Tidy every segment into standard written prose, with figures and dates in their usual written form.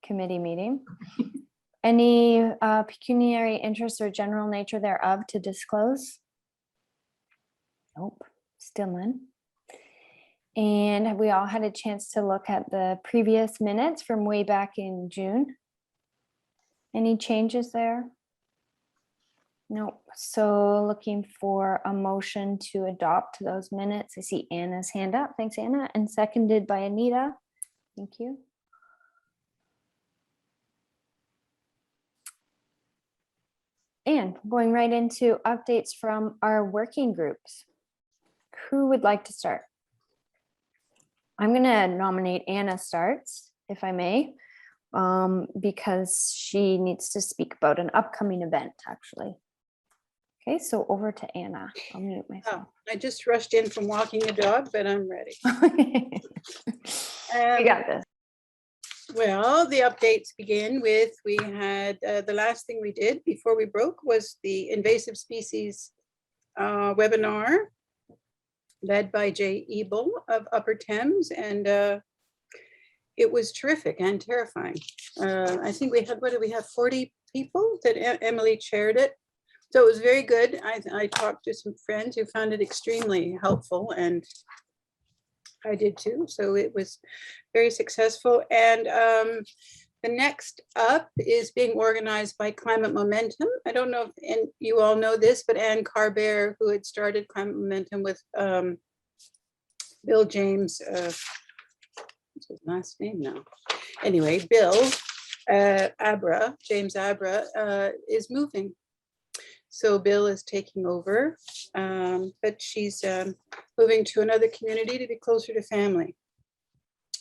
committee meeting. Any pecuniary interest or general nature thereof to disclose? Nope, still none. And have we all had a chance to look at the previous minutes from way back in June? Any changes there? Nope. So looking for a motion to adopt those minutes. I see Anna's hand up. Thanks, Anna. And seconded by Anita. Thank you. And going right into updates from our working groups. Who would like to start? I'm going to nominate Anna starts, if I may, because she needs to speak about an upcoming event, actually. Okay, so over to Anna. I'll mute myself. Oh, I just rushed in from walking the dog, but I'm ready. We got this. Well, the updates begin with, we had, the last thing we did before we broke was the invasive species webinar led by Jay Ebel of Upper Thames, and it was terrific and terrifying. I think we had, what did we have, 40 people that Emily chaired it. So it was very good. I talked to some friends who found it extremely helpful, and I did too. So it was very successful. And the next up is being organized by Climate Momentum. I don't know if you all know this, but Anne Carbert, who had started Climate Momentum with Bill James, what's his last name now? Anyway, Bill Abra, James Abra, is moving. So Bill is taking over, but she's moving to another community to be closer to family.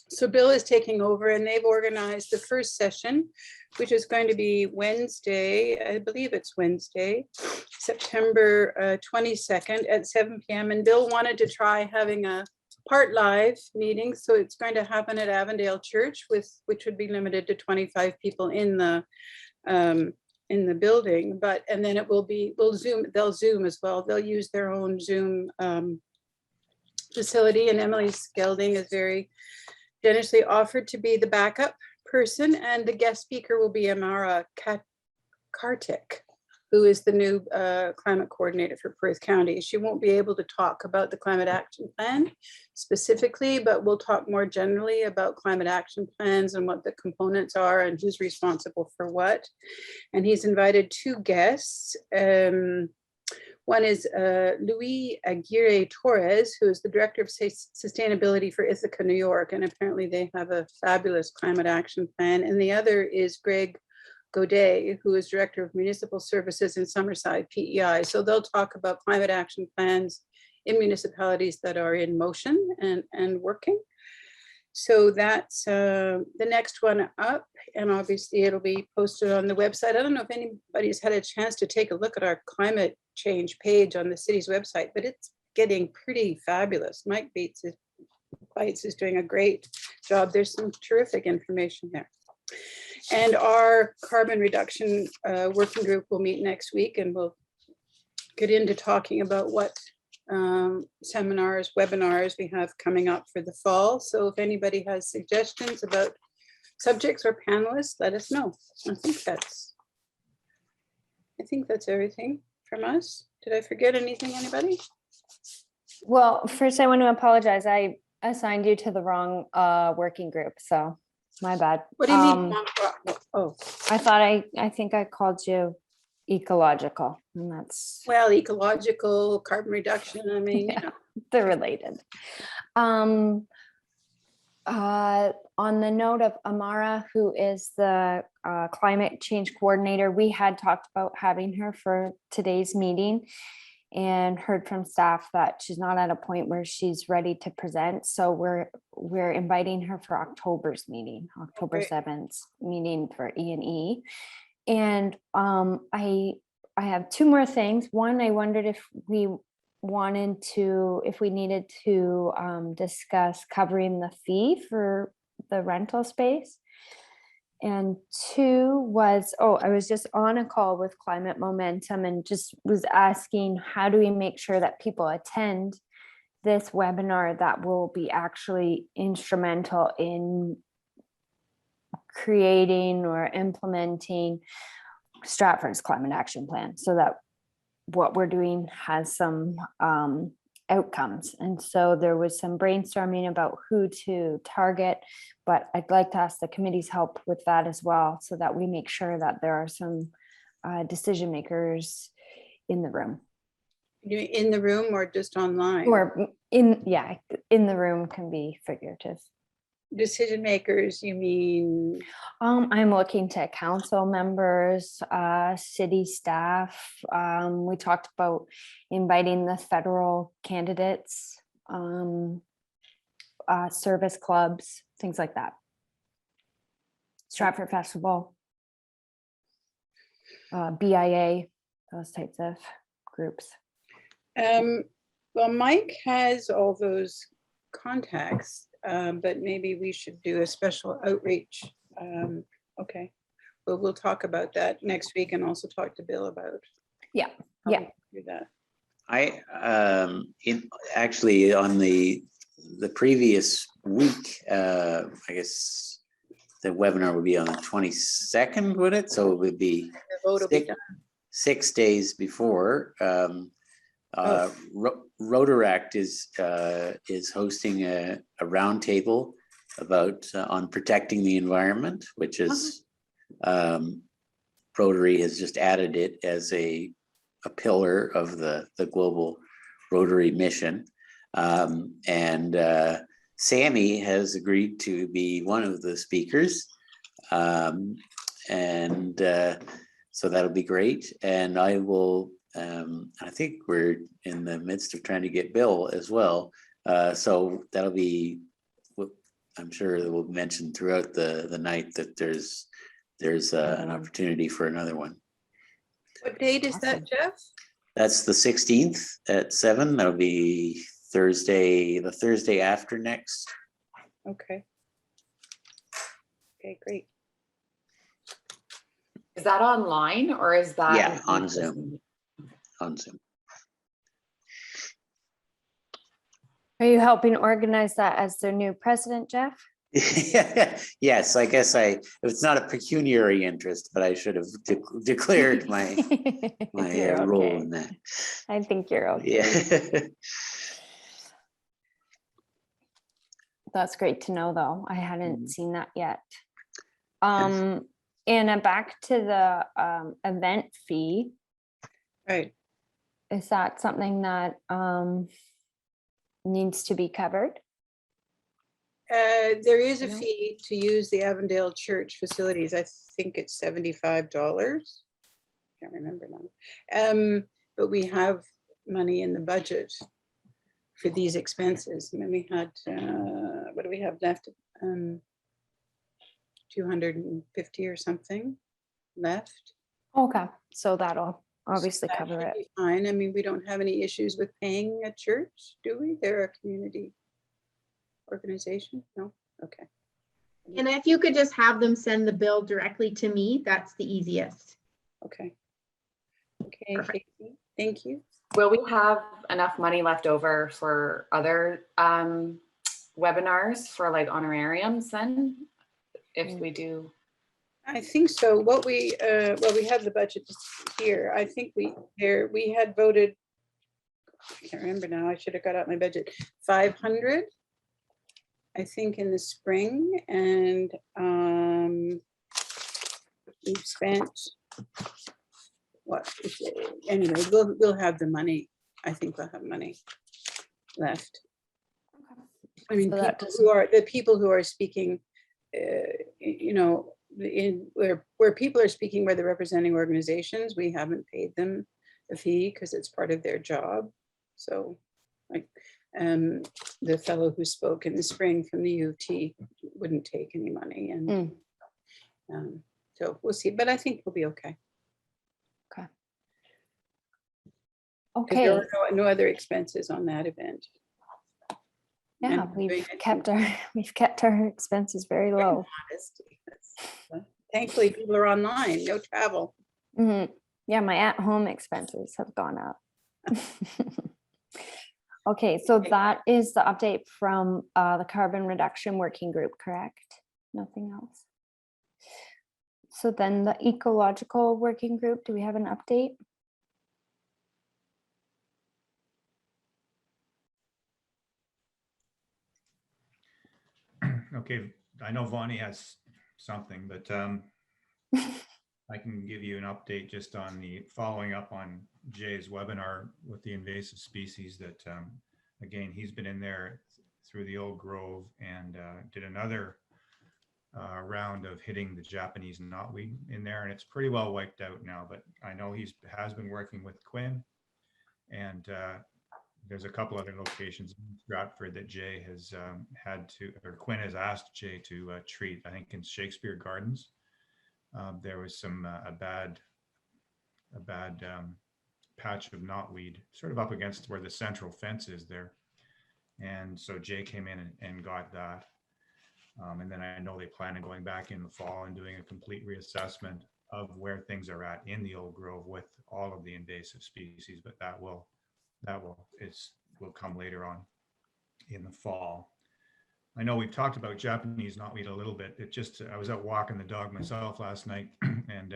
So Bill is taking over, and they've organized the first session, which is going to be Wednesday, I believe it's Wednesday, September 22nd at 7 p.m. And Bill wanted to try having a part live meeting. So it's going to happen at Avondale Church, which would be limited to 25 people in the building, and then it will be, they'll Zoom as well. They'll use their own Zoom facility, and Emily Skelding is very generously offered to be the backup person, and the guest speaker will be Amara Kartik, who is the new climate coordinator for Perth County. She won't be able to talk about the climate action plan specifically, but we'll talk more generally about climate action plans and what the components are and who's responsible for what. And he's invited two guests. One is Luis Aguirre Torres, who is the Director of Sustainability for Ithaca, New York, and apparently they have a fabulous climate action plan. And the other is Greg Godet, who is Director of Municipal Services in Summerside, PEI. So they'll talk about climate action plans in municipalities that are in motion and working. So that's the next one up, and obviously it'll be posted on the website. I don't know if anybody's had a chance to take a look at our climate change page on the city's website, but it's getting pretty fabulous. Mike Bites is doing a great job. There's some terrific information there. And our carbon reduction working group will meet next week, and we'll get into talking about what seminars, webinars we have coming up for the fall. So if anybody has suggestions about subjects or panelists, let us know. I think that's everything from us. Did I forget anything, anybody? Well, first I want to apologize. I assigned you to the wrong working group, so my bad. What do you mean? Oh, I think I called you ecological, and that's, well, ecological, carbon reduction. I mean, yeah, they're related. On the note of Amara, who is the climate change coordinator, we had talked about having her for today's meeting and heard from staff that she's not at a point where she's ready to present. So we're inviting her for October's meeting, October 7th meeting for E&E. And I have two more things. One, I wondered if we needed to discuss covering the fee for the rental space. And two was, I was just on a call with Climate Momentum and just was asking, how do we make sure that people attend this webinar that will be actually instrumental in creating or implementing Stratford's climate action plan, so that what we're doing has some outcomes. And so there was some brainstorming about who to target, but I'd like to ask the committee's help with that as well, so that we make sure that there are some decision makers in the room. In the room or just online? Or in the room can be figurative. Decision makers, you mean? I'm looking to council members, city staff. We talked about inviting the federal candidates, service clubs, things like that. Stratford Festival, BIA, those types of groups. Well, Mike has all those contacts, but maybe we should do a special outreach. Okay, well, we'll talk about that next week and also talk to Bill about. Yeah, how yeah. we do that. I actually on the previous week, I guess the webinar would be on the 22nd, would it? So it would be The vote will be done. 6 days before. Rotaract is hosting a roundtable about on protecting the environment, which is Rotary has just added it as a pillar of the global Rotary mission, and Sammy has agreed to be one of the speakers, and so that'll be great. And I will. I think we're in the midst of trying to get Bill as well. So that'll be, I'm sure that we'll mention throughout the night that there's an opportunity for another one. What date is that, Jeff? That's the 16th at 7. That'll be Thursday, the Thursday after next. Okay. Okay, great. Is that online or is that? Yeah, on Zoom. On Zoom. Are you helping organize that as their new president, Jeff? Yes, I guess it's not a pecuniary interest, but I should have declared my role in that. I think you're okay. Yeah. That's great to know, though. I hadn't seen that yet. And back to the event fee. Right. Is that something that needs to be covered? There is a fee to use the Avondale church facilities. I think it's $75. Can't remember now. But we have money in the budget for these expenses. And then we had, what do we have left? 250 or something left. Okay, so that'll obviously That cover should it. be fine. I mean, we don't have any issues with paying a church, do we? They're a community organization? No? Okay. And if you could just have them send the bill directly to me, that's the easiest. Okay. Okay, Perfect. Casey, thank you. Will we have enough money left over for other webinars for like honorariums then? If we do. I think so. What we have the budget here. I think we had voted, I can't remember now, I should have got out my budget, 500, I think in the spring, and we've spent, what, anyway, we'll have the money. I think we'll have money left. I mean, So people who are speaking, you know, in where people are speaking, where they're representing organizations, we haven't paid them a fee because it's part of their job. So like the fellow who spoke in the spring from the U of T wouldn't take any money, and so we'll see, but I think we'll be okay. Okay. 'Cause Okay. there are no other expenses on that event. Yeah, And we've kept our expenses very low. modesty. Thankfully, people are online, no travel. Mhm. Yeah, my at-home expenses have gone up. Okay, so that is the update from the carbon reduction working group, correct? Nothing else? So then the ecological working group, do we have an update? Okay, I know Vonnie has something, but I can give you an update just on the following up on Jay's webinar with the invasive species that, again, he's been in there through the old grove and did another round of hitting the Japanese knotweed in there, and it's pretty well wiped out now, but I know has been working with Quinn, and there's a couple other locations in Stratford that Jay has Quinn has asked Jay to treat. I think in Shakespeare Gardens, there was a bad patch of knotweed, sort of up against where the central fence is there. And so Jay came in and got that. And then I know they plan on going back in the fall and doing a complete reassessment of where things are at in the old grove with all of the invasive species, but that will come later on in the fall. I know we've talked about Japanese knotweed a little bit. I was out walking the dog myself last night, and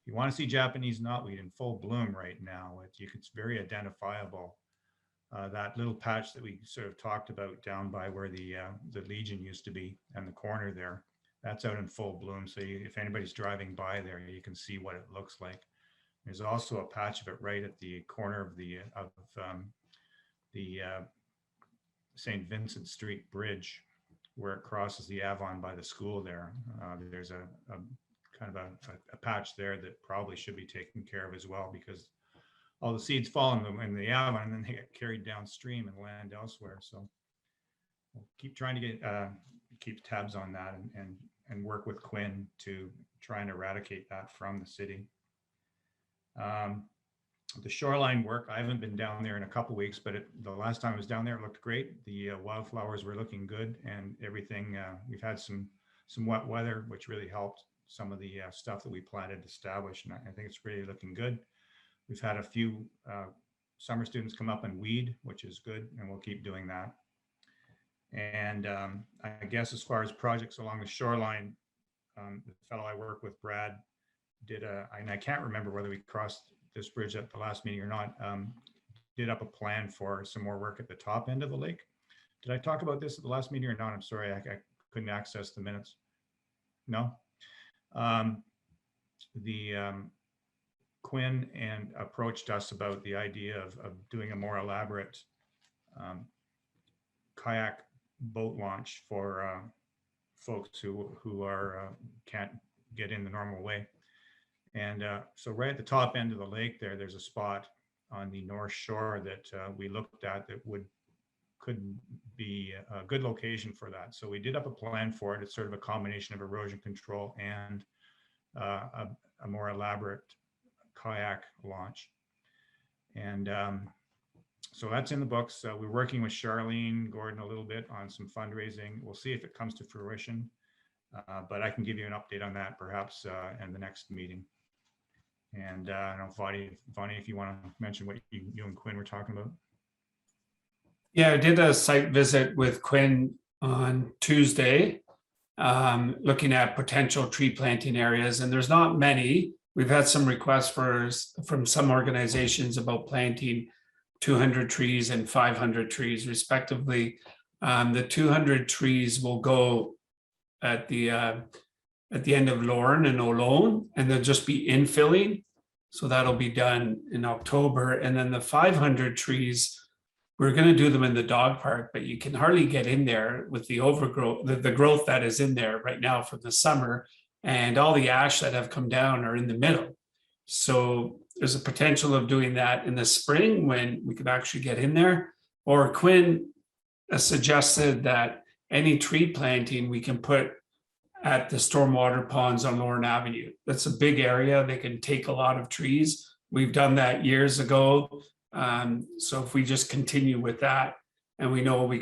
you want to see Japanese knotweed in full bloom right now. It's very identifiable. That little patch that we sort of talked about down by where the Legion used to be and the corner there, that's out in full bloom. So if anybody's driving by there, you can see what it looks like. There's also a patch of it right at the corner of the St. Vincent Street Bridge, where it crosses the Avon by the school there. There's a kind of a patch there that probably should be taken care of as well, because all the seeds fall in the Avon and then they get carried downstream and land elsewhere. So we'll keep trying to keep tabs on that and work with Quinn to try and eradicate that from the city. The Shoreline Work, I haven't been down there in a couple of weeks, but the last time I was down there, it looked great. The wildflowers were looking good and everything. We've had some wet weather, which really helped some of the stuff that we planted establish, and I think it's really looking good. We've had a few summer students come up and weed, which is good, and we'll keep doing that. And I guess as far as projects along the shoreline, the fellow I work with, Brad, and I can't remember whether we crossed this bridge at the last meeting or not, did up a plan for some more work at the top end of the lake. Did I talk about this at the last meeting or not? I'm sorry, I couldn't access the minutes. No. Quinn approached us about the idea of doing a more elaborate kayak boat launch for folks who can't get in the normal way. And so right at the top end of the lake there's a spot on the north shore that we looked at that could be a good location for that. So we did up a plan for it. It's sort of a combination of erosion control and a more elaborate kayak launch. And so that's in the books. We're working with Charlene Gordon a little bit on some fundraising. We'll see if it comes to fruition, but I can give you an update on that perhaps in the next meeting. And I don't know, Vonnie, if you want to mention what you and Quinn were talking about. Yeah, I did a site visit with Quinn on Tuesday, looking at potential tree planting areas, and there's not many. We've had some requests from some organizations about planting 200 trees and 500 trees respectively. The 200 trees will go at the end of Lorne and Olone, and they'll just be infilling. So that'll be done in October. And then the 500 trees, we're going to do them in the dog park, but you can hardly get in there with the overgrowth, the growth that is in there right now from the summer, and all the ash that have come down are in the middle. So there's a potential of doing that in the spring when we could actually get in there. Or Quinn suggested that any tree planting we can put at the stormwater ponds on Lorne Avenue. That's a big area. They can take a lot of trees. We've done that years ago. So if we just continue with that, and we know it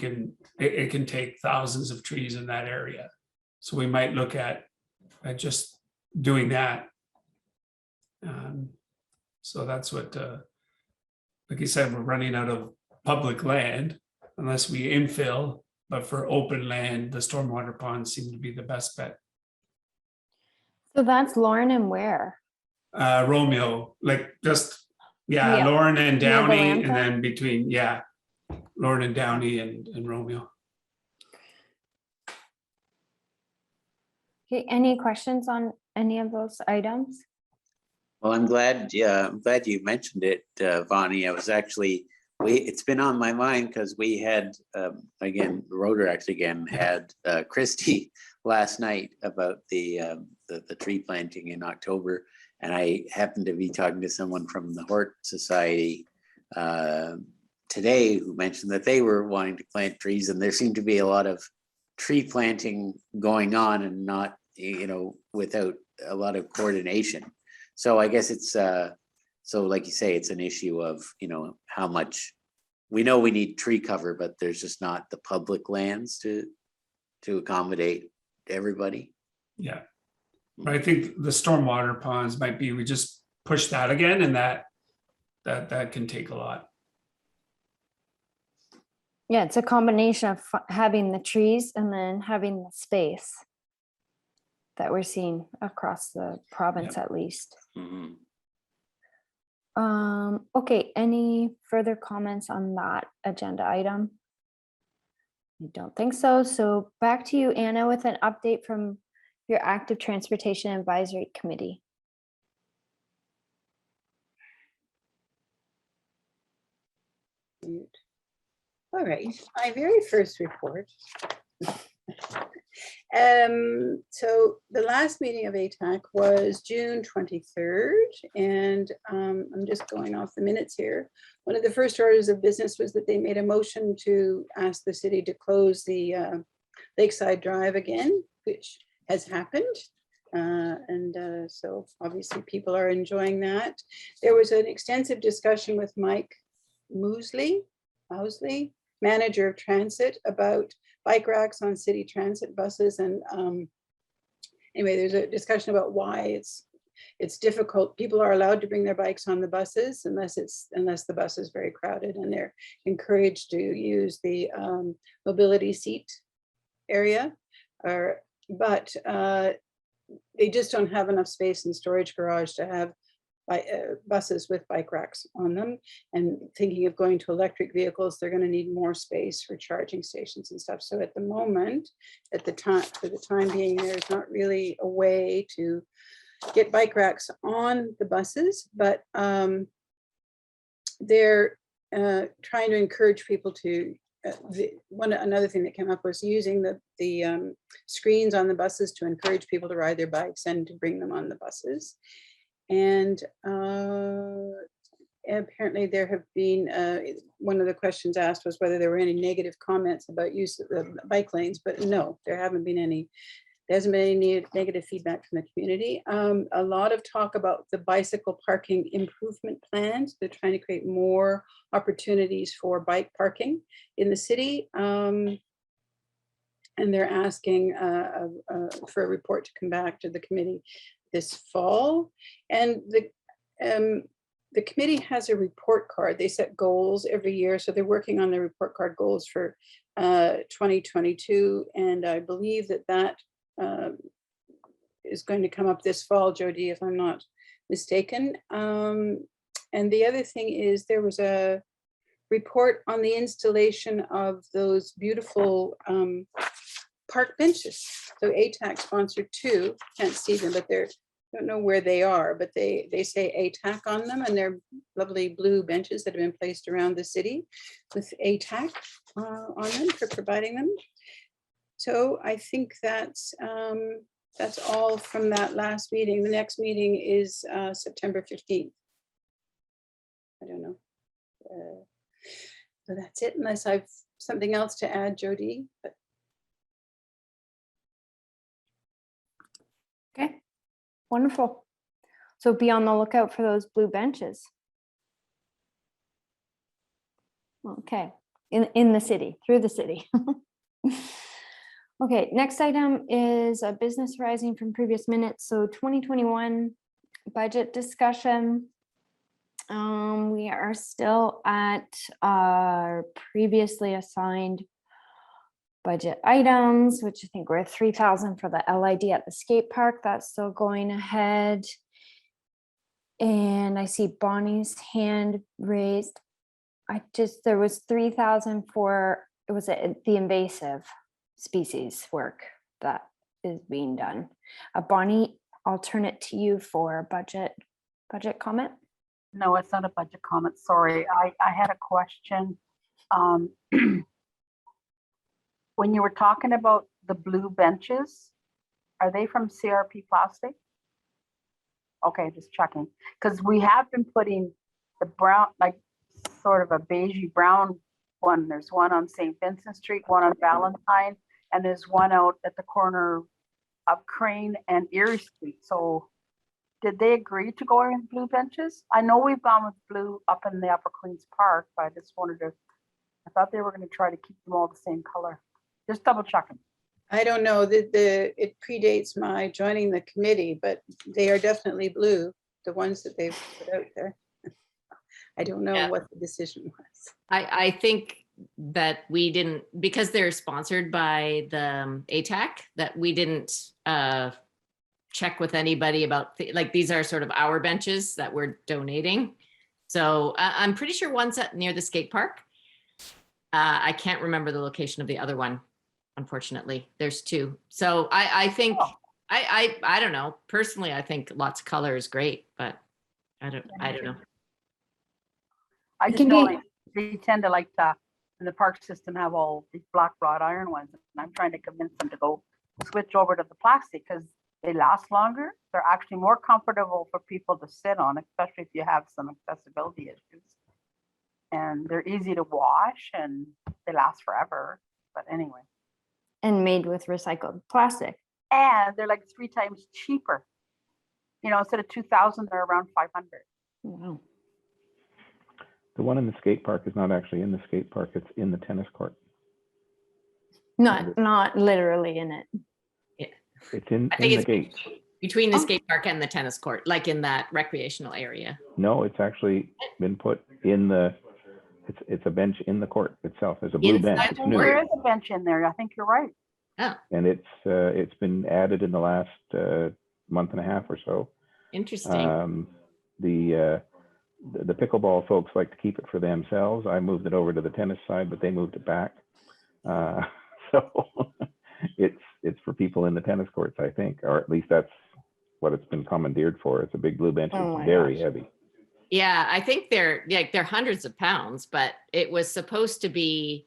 can take thousands of trees in that area. So we might look at just doing that. So that's what, like you said, we're running out of public land unless we infill, but for open land, the stormwater ponds seem to be the best bet. So that's Lauren and where? Romeo, like just, Yeah. Lauren and Near the Downey, lamp and then between, Lauren and Downey and Romeo. Okay, any questions on any of those items? Well, I'm glad you mentioned it, Vonnie. I was actually, it's been on my mind because we had, again, Rotaract again had Christie last night about the tree planting in October. And I happened to be talking to someone from the Hort Society today who mentioned that they were wanting to plant trees, and there seemed to be a lot of tree planting going on and not, without a lot of coordination. So I guess it's, so like you say, it's an issue of, how much, we know we need tree cover, but there's just not the public lands to accommodate everybody. Yeah. But I think the stormwater ponds might be, we just push that again, and that can take a lot. Yeah, it's a combination of having the trees and then having the space that we're seeing across the province, at least. Mhm. Okay, any further comments on that agenda item? I don't think so. So back to you, Anna, with an update from your Active Transportation Advisory Committee. All right, my very first report. So the last meeting of ATAC was June 23rd, and I'm just going off the minutes here. One of the first orders of business was that they made a motion to ask the city to close the Lakeside Drive again, which has happened. So obviously people are enjoying that. There was an extensive discussion with Mike Mousley, manager of transit, about bike racks on city transit buses. And anyway, there's a discussion about why it's difficult. People are allowed to bring their bikes on the buses unless the bus is very crowded, and they're encouraged to use the mobility seat area. But they just don't have enough space in storage garage to have buses with bike racks on them. And thinking of going to electric vehicles, they're going to need more space for charging stations and stuff. So at the moment, for the time being, there's not really a way to get bike racks on the buses, but they're trying to encourage people to. Another thing that came up was using the screens on the buses to encourage people to ride their bikes and to bring them on the buses. And apparently there have been, one of the questions asked was whether there were any negative comments about use of the bike lanes, but no, there hasn't been any negative feedback from the community. A lot of talk about the bicycle parking improvement plans. They're trying to create more opportunities for bike parking in the city. And they're asking for a report to come back to the committee this fall. And the committee has a report card. They set goals every year. So they're working on the report card goals for 2022. And I believe that is going to come up this fall, Jody, if I'm not mistaken. And the other thing is there was a report on the installation of those beautiful park benches. So ATAC sponsored two, can't see them, but don't know where they are, but they say ATAC on them, and they're lovely blue benches that have been placed around the city with ATAC on them for providing them. So I think that's all from that last meeting. The next meeting is September 15th. I don't know. So that's it, unless I've something else to add, Jody. But Okay, wonderful. So be on the lookout for those blue benches. Okay, in the city, through the city. Okay, next item is a business arising from previous minutes. So 2021 budget discussion. We are still at our previously assigned budget items, which I think we're 3,000 for the LID at the skate park. That's still going ahead. And I see Bonnie's hand raised. There was 3,000 for, it was the invasive species work that is being done. Bonnie, I'll turn it to you for budget comment. No, it's not a budget comment. Sorry. I had a question. When you were talking about the blue benches, are they from CRP plastic? Okay, just checking. Because we have been putting the brown, like sort of a beigey brown one. There's one on St. Vincent Street, one on Valentine, and there's one out at the corner of Crane and Erie Street. So did they agree to go in blue benches? I know we've gone with blue up in the Upper Queens Park, but I just wanted to, I thought they were going to try to keep them all the same color. Just double checking. I don't know that it predates my joining the committee, but they are definitely blue, the ones that they've put out there. I don't know Yeah. what the decision was. I think that we didn't, because they're sponsored by the ATAC, that we didn't check with anybody about, like, these are sort of our benches that we're donating. So I'm pretty sure one's near the skate park. I can't remember the location of the other one, unfortunately. There's two. So I think, I don't know. Personally, I think lots of color is great, but I don't know. I just know like, they tend to like to, in the park system, have all these black wrought iron ones. And I'm trying to convince them to go switch over to the plastic because they last longer. They're actually more comfortable for people to sit on, especially if you have some accessibility issues. And they're easy to wash and they last forever. But anyway. And made with recycled plastic. And they're like 3 times cheaper. You know, instead of 2,000, they're around 500. Wow. The one in the skate park is not actually in the skate park, it's in the tennis court. Not literally in it. It's in I think the it's gate. between the skate park and the tennis court, like in that recreational area. No, it's actually been put in the, it's a bench in the court itself. There's a blue bench. Inside It's the new. There is a bench in there. I think you're right. And it's been added in the last month and a half or so. Interesting. The pickleball folks like to keep it for themselves. I moved it over to the tennis side, but they moved it back. So it's for people in the tennis courts, I think, or at least that's what it's been commandeered for. It's a big blue bench. Oh It's very gosh. heavy. Yeah, I think they're hundreds of pounds, but it was supposed to be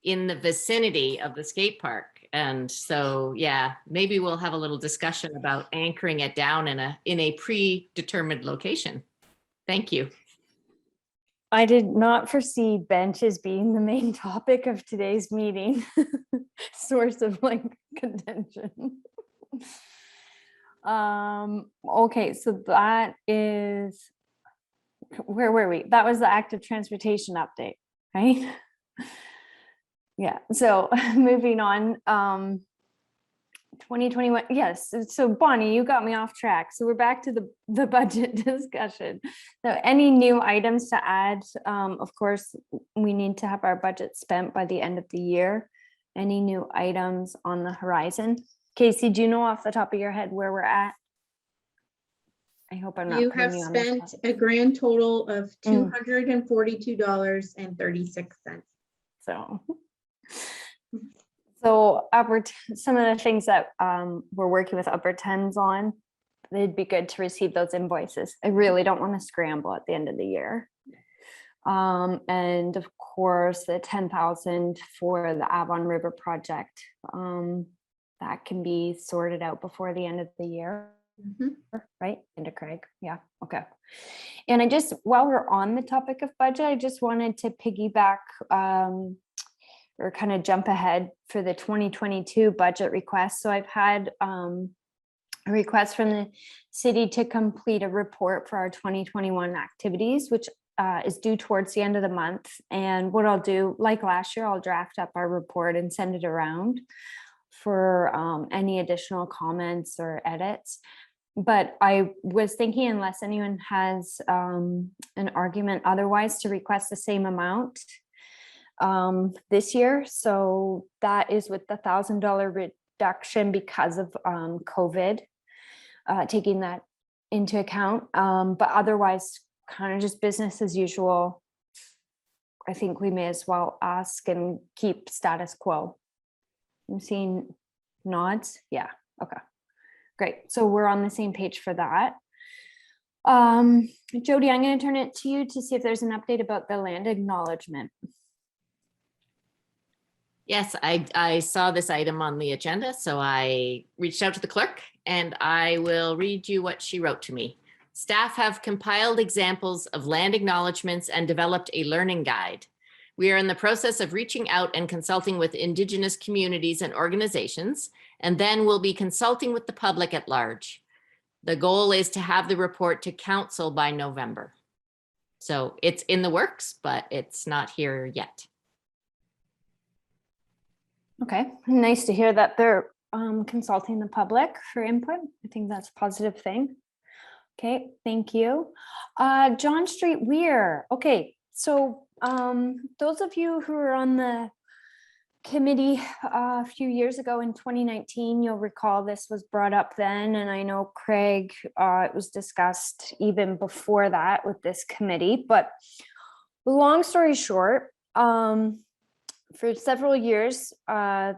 in the vicinity of the skate park. And so, yeah, maybe we'll have a little discussion about anchoring it down in a predetermined location. Thank you. I did not foresee benches being the main topic of today's meeting. Source of like contention. Okay, so that is, where were we? That was the active transportation update, right? Yeah, so moving on, 2021, yes. So Bonnie, you got me off track. So we're back to the budget discussion. So any new items to add? Of course, we need to have our budget spent by the end of the year. Any new items on the horizon? Casey, do you know off the top of your head where we're at? I hope I'm not You putting have you on the spent spot. a grand total of $242.36. So some of the things that we're working with Upper Thames on, it'd be good to receive those invoices. I really don't want to scramble at the end of the year. And of course, the 10,000 for the Avon River project, that can be sorted out before the end of the year. Right, into Craig. Yeah, okay. And while we're on the topic of budget, I just wanted to piggyback or kind of jump ahead for the 2022 budget request. So I've had a request from the city to complete a report for our 2021 activities, which is due towards the end of the month. And what I'll do, like last year, I'll draft up our report and send it around for any additional comments or edits. But I was thinking, unless anyone has an argument otherwise, to request the same amount this year. So that is with the $1,000 reduction because of COVID, taking that into account. But otherwise, kind of just business as usual. I think we may as well ask and keep status quo. I'm seeing nods. Yeah. Okay. Great. So we're on the same page for that. Jody, I'm going to turn it to you to see if there's an update about the land acknowledgement. Yes, I saw this item on the agenda, so I reached out to the clerk and I will read you what she wrote to me. Staff have compiled examples of land acknowledgements and developed a learning guide. We are in the process of reaching out and consulting with Indigenous communities and organizations, and then we'll be consulting with the public at large. The goal is to have the report to council by November. So it's in the works, but it's not here yet. Okay, nice to hear that they're consulting the public for input. I think that's a positive thing. Okay, thank you. John Street Weir. Okay, so those of you who were on the committee a few years ago in 2019, you'll recall this was brought up then, and I know Craig, it was discussed even before that with this committee, but long story short, for several years,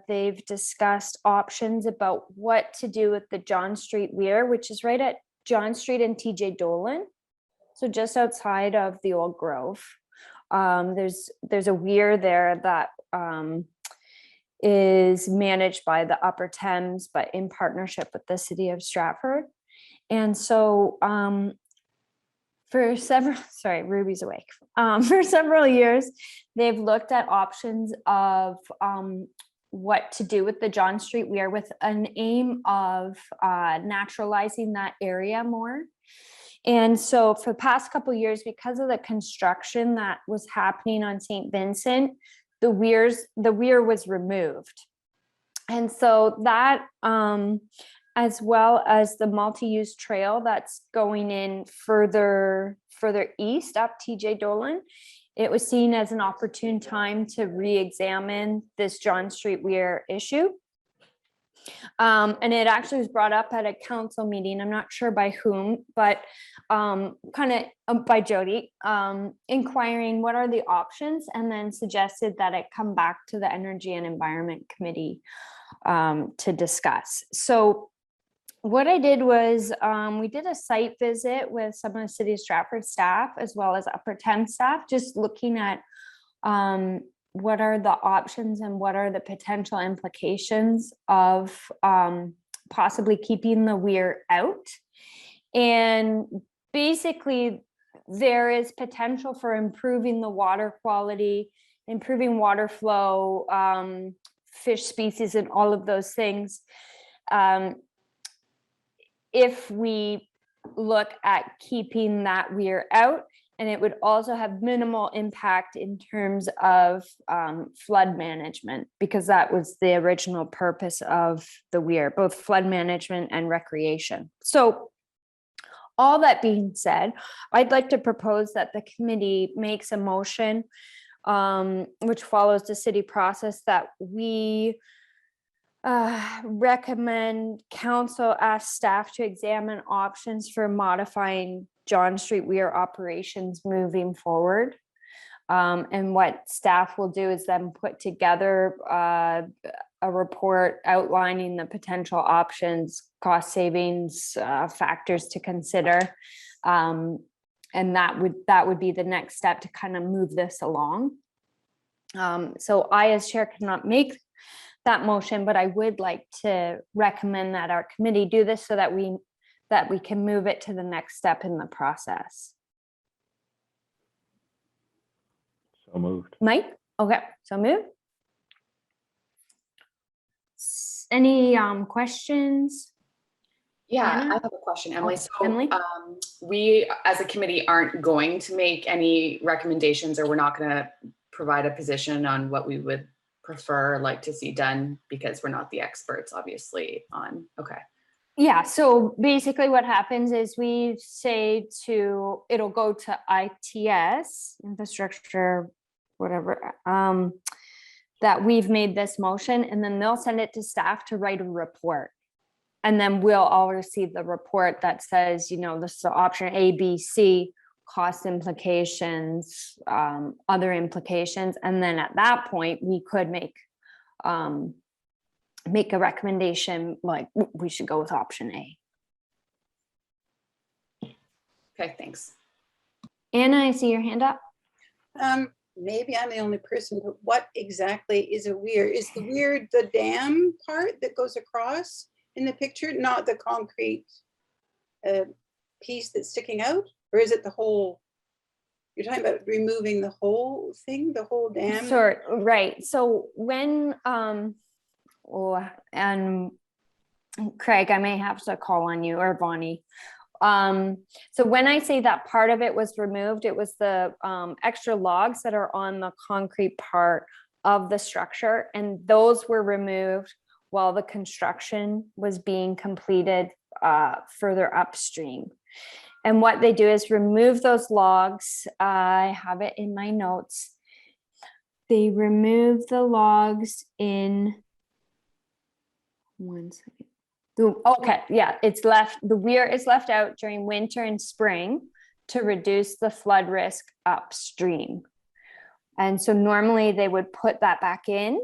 they've discussed options about what to do with the John Street Weir, which is right at John Street and TJ Dolan. So just outside of the old Grove. There's a weir there that is managed by the Upper Thames, but in partnership with the city of Stratford. And so for several, sorry, Ruby's awake. For several years, they've looked at options of what to do with the John Street Weir with an aim of naturalizing that area more. And so for the past couple of years, because of the construction that was happening on St. Vincent, the weir was removed. And so that, as well as the multi-use trail that's going in further east up TJ Dolan, it was seen as an opportune time to re-examine this John Street Weir issue. And it actually was brought up at a council meeting. I'm not sure by whom, but kind of by Jody, inquiring what are the options, and then suggested that it come back to the Energy and Environment Committee to discuss. So what I did was we did a site visit with some of the City of Stratford staff as well as Upper Thames staff, just looking at what are the options and what are the potential implications of possibly keeping the weir out. And basically, there is potential for improving the water quality, improving water flow, fish species, and all of those things. If we look at keeping that weir out, and it would also have minimal impact in terms of flood management, because that was the original purpose of the weir, both flood management and recreation. So all that being said, I'd like to propose that the committee makes a motion which follows the city process, that we recommend council ask staff to examine options for modifying John Street Weir operations moving forward. And what staff will do is then put together a report outlining the potential options, cost savings, factors to consider. And that would be the next step to kind of move this along. So I, as chair, cannot make that motion, but I would like to recommend that our committee do this so that we can move it to the next step in the process. So moved. Mike? Okay, so move. Any questions? Yeah, Anna? I have a question, Emily. So Emily? we as a committee aren't going to make any recommendations, or we're not going to provide a position on what we would prefer, like to see done, because we're not the experts, obviously, on, okay. Yeah, so basically what happens is we say it'll go to ITS, infrastructure whatever, that we've made this motion, and then they'll send it to staff to write a report. And then we'll all receive the report that says, this is option A, B, C, cost implications, other implications. And then at that point, we could make a recommendation, like we should go with option A. Okay, thanks. Anna, I see your hand up. Maybe I'm the only person, but what exactly is a weir? Is the weir the dam part that goes across in the picture, not the concrete piece that's sticking out? Or is it the whole, you're talking about removing the whole thing, the whole dam? Sure, right. So when, and Craig, I may have to call on you, or Bonnie. So when I say that part of it was removed, it was the extra logs that are on the concrete part of the structure, and those were removed while the construction was being completed further upstream. And what they do is remove those logs. I have it in my notes. They remove the logs in, one second. Okay, yeah, the weir is left out during winter and spring to reduce the flood risk upstream. And so normally they would put that back in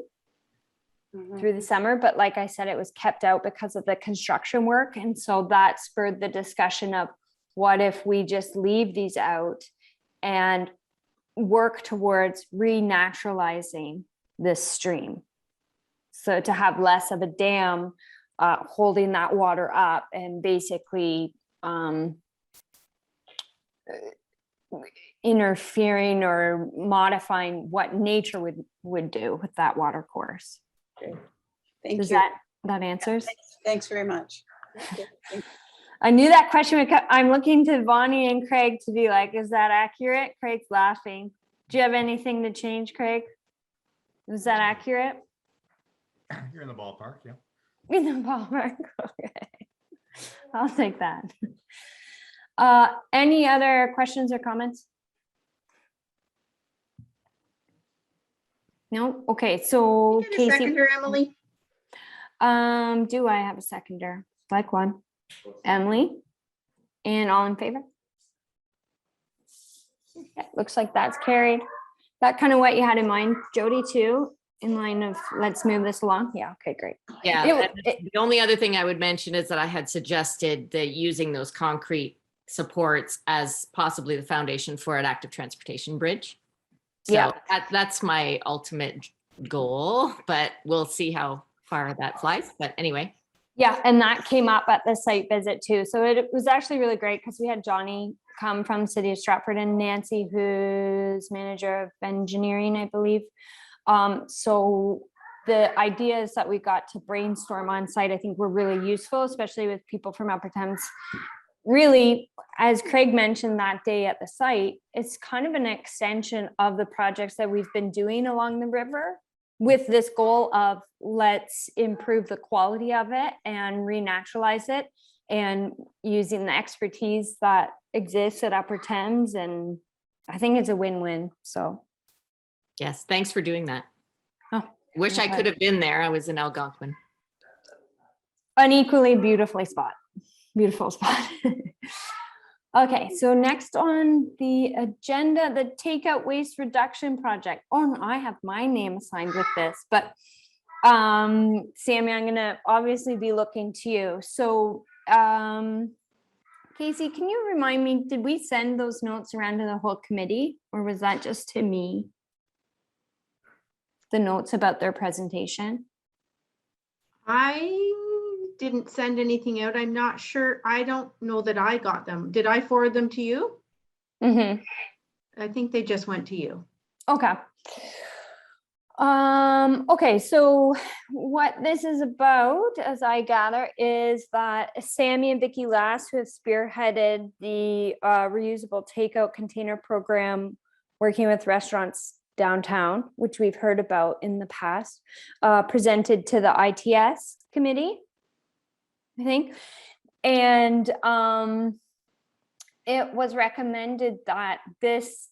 through the summer, but like I said, it was kept out because of the construction work. And so that spurred the discussion of, what if we just leave these out and work towards renaturalizing this stream? So to have less of a dam holding that water up and basically interfering or modifying what nature would do with that water course. Okay. Thank Does you. that answers? Thanks very much. I knew that question would come. I'm looking to Bonnie and Craig to be like, is that accurate? Craig's laughing. Do you have anything to change, Craig? Is that accurate? You're in the ballpark, yeah. In the ballpark. Okay. I'll take that. Any other questions or comments? No? Okay, so Get a Casey. seconder, Emily. Do I have a seconder? Like one. Emily? And all in favor? Okay, looks like that's carried. That kind of what you had in mind, Jody, too, in line of let's move this along? Yeah, okay, great. Yeah, the only other thing I would mention is that I had suggested that using those concrete supports as possibly the foundation for an active transportation bridge. So Yeah. that's my ultimate goal, but we'll see how far that flies. But anyway. Yeah, and that came up at the site visit too. So it was actually really great because we had Johnny come from the city of Stratford and Nancy, who's manager of engineering, I believe. So the ideas that we got to brainstorm on site, I think were really useful, especially with people from Upper Thames. Really, as Craig mentioned that day at the site, it's kind of an extension of the projects that we've been doing along the river, with this goal of let's improve the quality of it and renaturalize it, and using the expertise that exists at Upper Thames. And I think it's a win-win. So Yes, thanks for doing that. Oh, Wish I could have been there. I was in Algonquin. an equally beautiful spot. Okay, so next on the agenda, the takeout waste reduction project. Oh, no, I have my name assigned with this, but Sammy, I'm gonna obviously be looking to you. So Casey, can you remind me, did we send those notes around to the whole committee, or was that just to me? The notes about their presentation? I didn't send anything out. I'm not sure. I don't know that I got them. Did I forward them to you? Mm-hmm. I think they just went to you. Okay. Okay, so what this is about, as I gather, is that Sammy and Vicki Lass, who have spearheaded the reusable takeout container program, working with restaurants downtown, which we've heard about in the past, presented to the ITS committee, I think. And it was recommended that this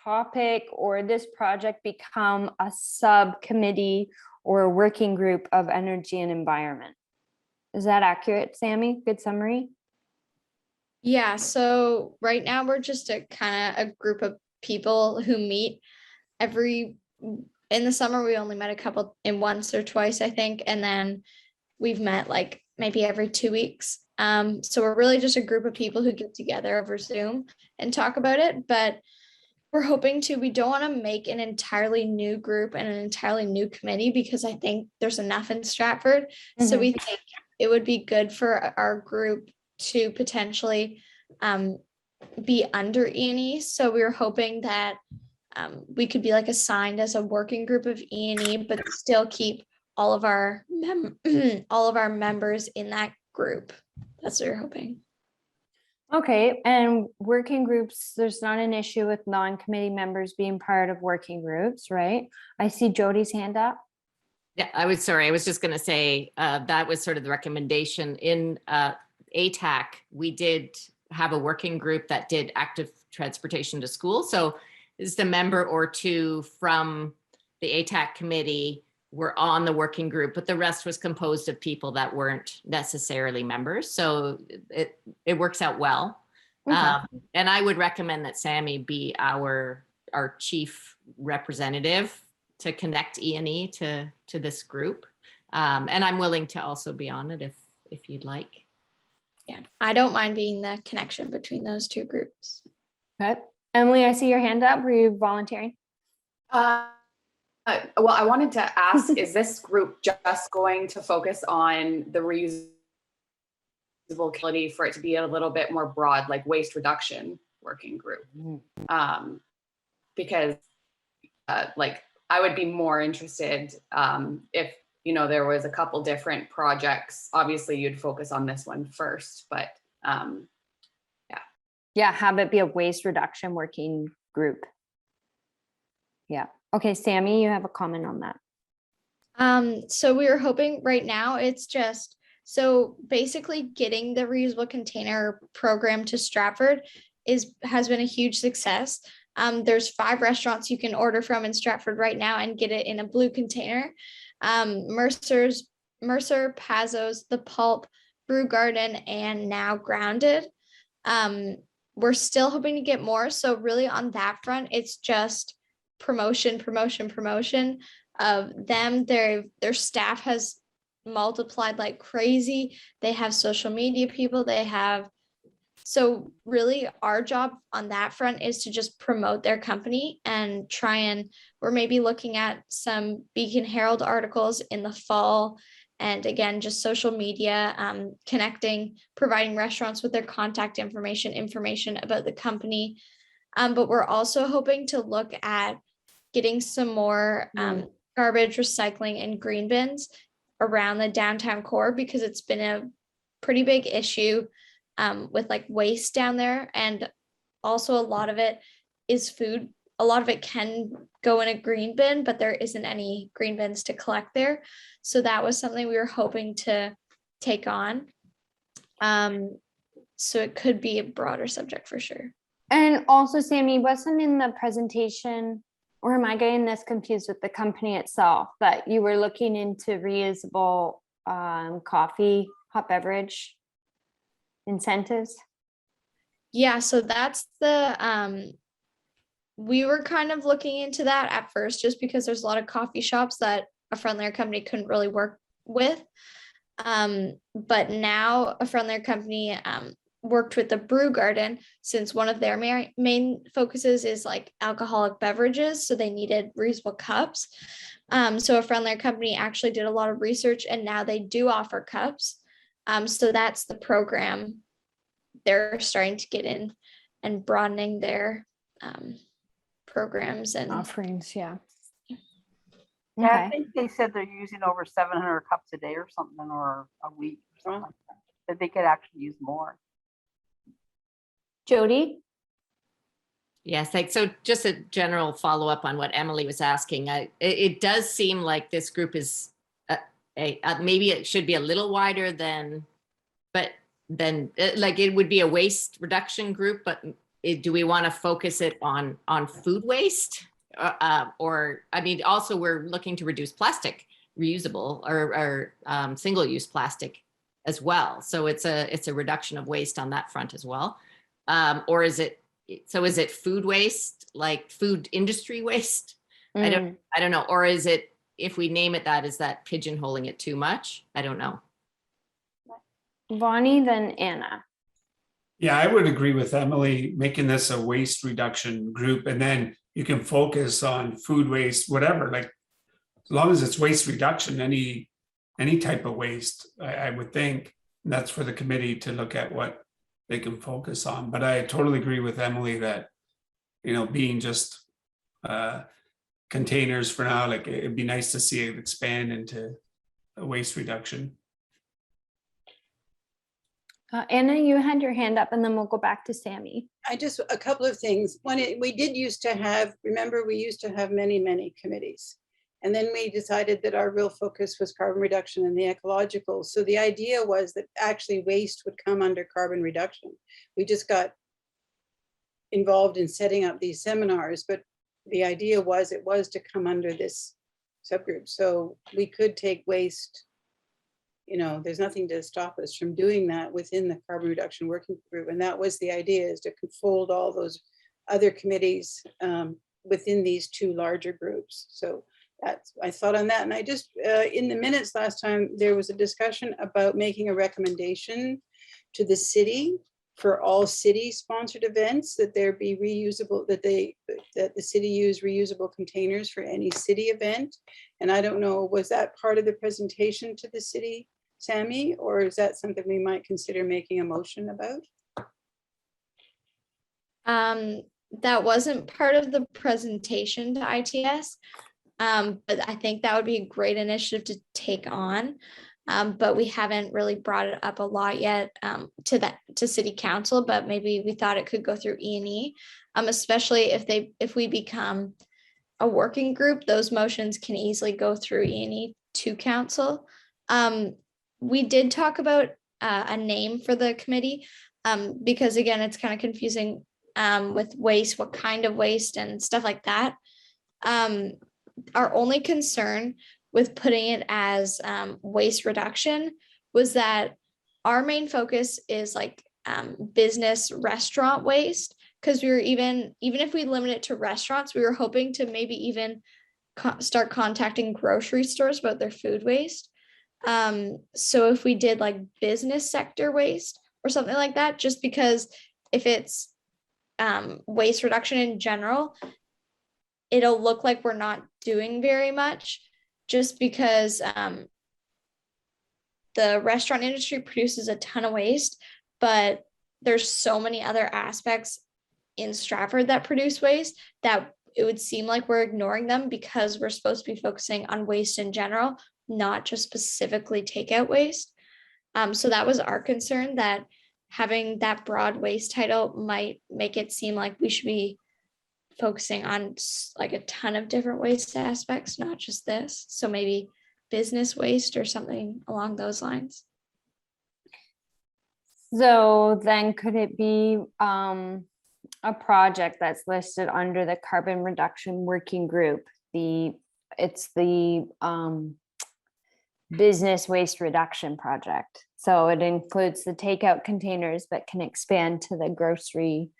topic or this project become a subcommittee or a working group of energy and environment. Is that accurate, Sammy? Good summary? Yeah, so right now we're just a kind of a group of people who meet every, in the summer, we only met a couple in once or twice, I think. And then we've met like maybe every 2 weeks. So we're really just a group of people who get together over Zoom and talk about it. But we're hoping to, we don't want to make an entirely new group and an entirely new committee because I think there's enough in Stratford. So we think it would be good for our group to potentially be under E&E. So we were hoping that we could be like assigned as a working group of E&E, but still keep all of our all of our members in that group. That's what we're hoping. Okay, and working groups, there's not an issue with non-committee members being part of working groups, right? I see Jody's hand up. Yeah, I was just going to say that was sort of the recommendation in ATAC. We did have a working group that did active transportation to school. So just a member or two from the ATAC committee were on the working group, but the rest was composed of people that weren't necessarily members. So it works out well. Okay. And I would recommend that Sammy be our chief representative to connect E&E to this group. And I'm willing to also be on it if you'd like. Yeah, I don't mind being the connection between those two groups. Okay. Emily, I see your hand up. Were you volunteering? Well, I wanted to ask, is this group just going to focus on the reusable ability for it to be a little bit more broad, like waste reduction working group? Because like I would be more interested if, you know, there was a couple different projects. Obviously you'd focus on this one first, but Yeah, have it be a waste reduction working group. Yeah. Okay, Sammy, you have a comment on that. So we were hoping right now it's just, so basically getting the reusable container program to Stratford has been a huge success. There's 5 restaurants you can order from in Stratford right now and get it in a blue container. Mercer, Pazos, The Pulp, Brew Garden, and now Grounded. We're still hoping to get more. So really on that front, it's just promotion of them. Their staff has multiplied like crazy. They have social media people. So really our job on that front is to just promote their company and we're maybe looking at some Beacon Herald articles in the fall. And again, just social media, connecting, providing restaurants with their contact information about the company. But we're also hoping to look at getting some more garbage recycling and green bins around the downtown core, because it's been a pretty big issue with like waste down there. And also a lot of it is food. A lot of it can go in a green bin, but there isn't any green bins to collect there. So that was something we were hoping to take on. So it could be a broader subject for sure. And also, Sammy, wasn't in the presentation, or am I getting this confused with the company itself, that you were looking into reusable coffee, hot beverage incentives? Yeah, so that's the we were kind of looking into that at first, just because there's a lot of coffee shops that a friendlier company couldn't really work with. But now a friendlier company worked with the Brew Garden, since one of their main focuses is like alcoholic beverages. So they needed reusable cups. So a friendlier company actually did a lot of research, and now they do offer cups. So that's the program they're starting to get in and broadening their programs and Offerings, yeah. Yeah, I Okay. think they said they're using over 700 cups a day or something, or a week or something like that. That they could actually use more. Jody? Yes, like, so just a general follow-up on what Emily was asking. It does seem like this group is maybe it should be a little wider than like it would be a waste reduction group, but do we want to focus it on food waste? Or, I mean, also we're looking to reduce plastic, reusable or single-use plastic as well. So it's a reduction of waste on that front as well. Or is it food waste, like food industry waste? I don't know. Or is it, if we name it that, is that pigeonholing it too much? I don't know. Vonnie, then Anna. Yeah, I would agree with Emily, making this a waste reduction group, and then you can focus on food waste, whatever, like, as long as it's waste reduction, any type of waste, I would think. And that's for the committee to look at what they can focus on. But I totally agree with Emily that, being just containers for now, like, it'd be nice to see it expand into a waste reduction. Anna, you had your hand up, and then we'll go back to Sammy. A couple of things. One, we used to have many, many committees. And then we decided that our real focus was carbon reduction and the ecological. So the idea was that actually waste would come under carbon reduction. We just got involved in setting up these seminars, but the idea was it was to come under this subgroup. So we could take waste, there's nothing to stop us from doing that within the carbon reduction working group. And that was the idea, is to fold all those other committees within these two larger groups. So I thought on that. And I just, in the minutes last time, there was a discussion about making a recommendation to the city for all city sponsored events, that there be reusable, that the city use reusable containers for any city event. And I don't know, was that part of the presentation to the city, Sammy, or is that something we might consider making a motion about? That wasn't part of the presentation to ITS, but I think that would be a great initiative to take on. But we haven't really brought it up a lot yet to city council, but maybe we thought it could go through E&E, especially if we become a working group, those motions can easily go through E&E to council. We did talk about a name for the committee, because again, it's kind of confusing with waste, what kind of waste and stuff like that. Our only concern with putting it as waste reduction was that our main focus is like business restaurant waste, because we were even if we limit it to restaurants, we were hoping to maybe even start contacting grocery stores about their food waste. So if we did like business sector waste or something like that, just because if it's waste reduction in general, it'll look like we're not doing very much, just because the restaurant industry produces a ton of waste, but there's so many other aspects in Stratford that produce waste that it would seem like we're ignoring them, because we're supposed to be focusing on waste in general, not just specifically takeout waste. So that was our concern, that having that broad waste title might make it seem like we should be focusing on like a ton of different waste aspects, not just this. So maybe business waste or something along those lines. So then could it be a project that's listed under the carbon reduction working group? It's the business waste reduction project. So it includes the takeout containers, but can expand to the grocery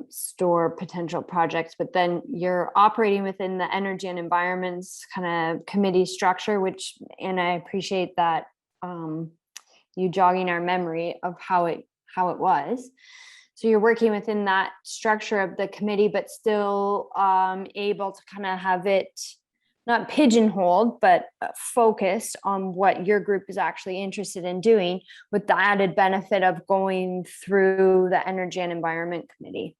store potential projects. But then you're operating within the energy and environments kind of committee structure, and I appreciate that you jogging our memory of how it was. So you're working within that structure of the committee, but still able to kind of have it not pigeonholed, but focused on what your group is actually interested in doing, with the added benefit of going through the Energy and Environment Committee.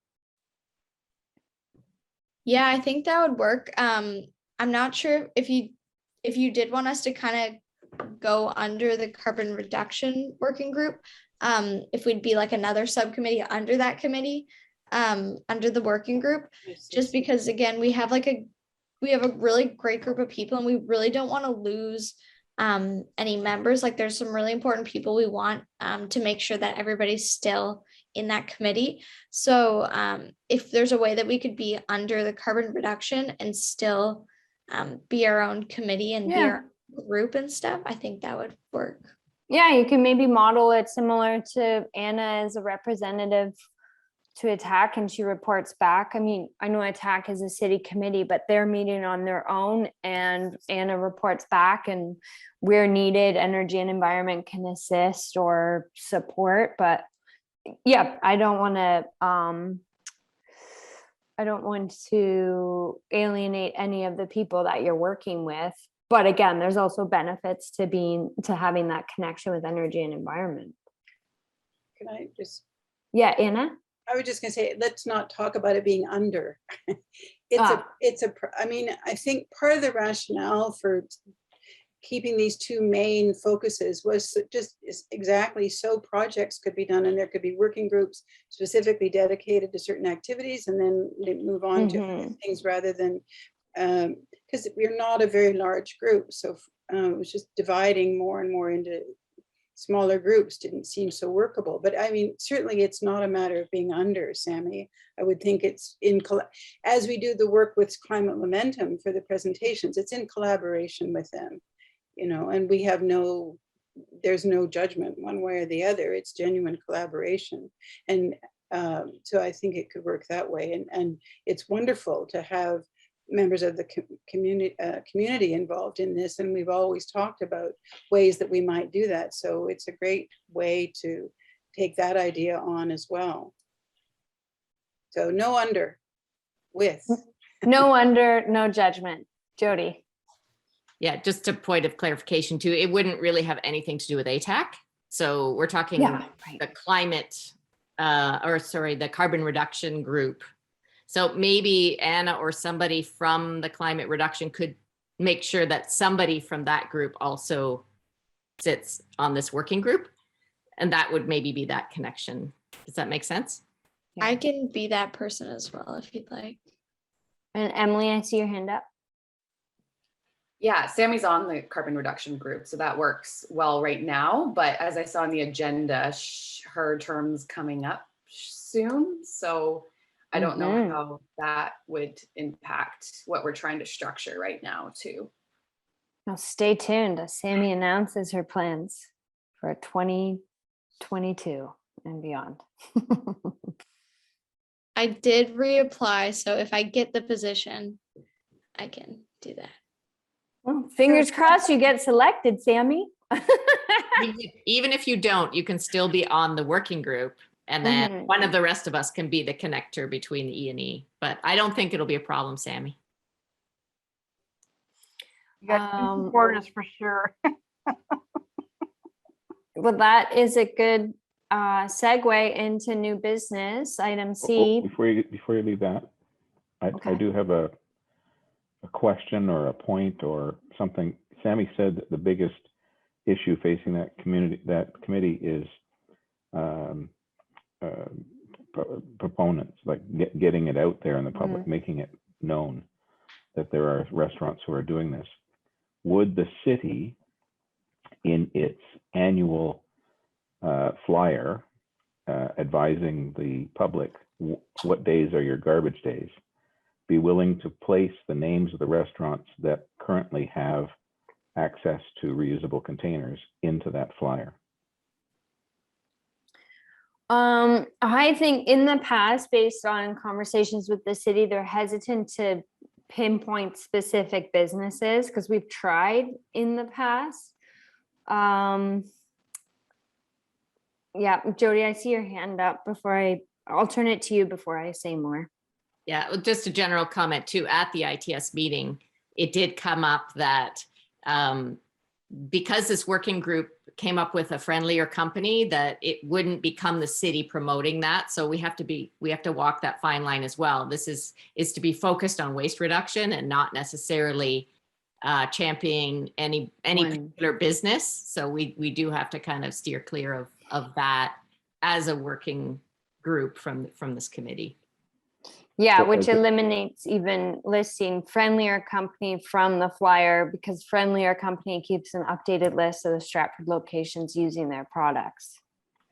Yeah, I think that would work. I'm not sure if you did want us to kind of go under the carbon reduction working group, if we'd be like another subcommittee under that committee, under the working group, just because again, we have a really great group of people, and we really don't want to lose any members. Like there's some really important people we want to make sure that everybody's still in that committee. So if there's a way that we could be under the carbon reduction and still be our own committee and be Yeah. our group and stuff, I think that would work. Yeah, you can maybe model it similar to Anna as a representative to ATTAC and she reports back. I mean, I know ATTAC is a city committee, but they're meeting on their own and Anna reports back and where needed, energy and environment can assist or support. But yeah, I don't want to alienate any of the people that you're working with. But again, there's also benefits to having that connection with energy and environment. Can I just, Yeah, Anna? I was just gonna say, let's not talk about it being under. I mean, I think part of the rationale for keeping these two main focuses was just exactly so projects could be done and there could be working groups specifically dedicated to certain activities and then they move on to other things rather than, because we're not a very large group. So it was just dividing more and more into smaller groups didn't seem so workable. But I mean, certainly it's not a matter of being under, Sammy. I would think it's as we do the work with Climate Momentum for the presentations, it's in collaboration with them, you know, and we have there's no judgment one way or the other. It's genuine collaboration. And so I think it could work that way. And it's wonderful to have members of the community involved in this. And we've always talked about ways that we might do that. So it's a great way to take that idea on as well. So no under, with. No under, no judgment. Jody. Yeah, just a point of clarification too, it wouldn't really have anything to do with ATAC. So we're talking the climate, the carbon reduction group. So maybe Anna or somebody from the climate reduction could make sure that somebody from that group also sits on this working group. And that would maybe be that connection. Does that make sense? I can be that person as well if you'd like. And Emily, I see your hand up. Yeah, Sammy's on the carbon reduction group, so that works well right now. But as I saw on the agenda, her term's coming up soon. So I don't know how that would impact what we're trying to structure right now too. Now stay tuned as Sammy announces her plans for 2022 and beyond. I did reapply, so if I get the position, I can do that. Well, fingers crossed you get selected, Sammy. Even if you don't, you can still be on the working group. And then one of the rest of us can be the connector between the E and E. But I don't think it'll be a problem, Sammy. You got two supporters for sure. Well, that is a good segue into new business, item C. Before you leave that, I do have a question or a point or something. Sammy said that the biggest issue facing that committee is proponents, like getting it out there in the public, making it known that there are restaurants who are doing this. Would the city, in its annual flyer advising the public what days are your garbage days, be willing to place the names of the restaurants that currently have access to reusable containers into that flyer? I think in the past, based on conversations with the city, they're hesitant to pinpoint specific businesses because we've tried in the past. Yeah, Jody, I see your hand up. I'll turn it to you before I say more. Yeah, just a general comment too. At the ITS meeting, it did come up that because this working group came up with a friendlier company, that it wouldn't become the city promoting that. So we have to walk that fine line as well. This is to be focused on waste reduction and not necessarily championing any particular business. So we do have to kind of steer clear of that as a working group from this committee. Yeah, So which as a- eliminates even listing Friendlier Company from the flyer, because Friendlier Company keeps an updated list of the Stratford locations using their products.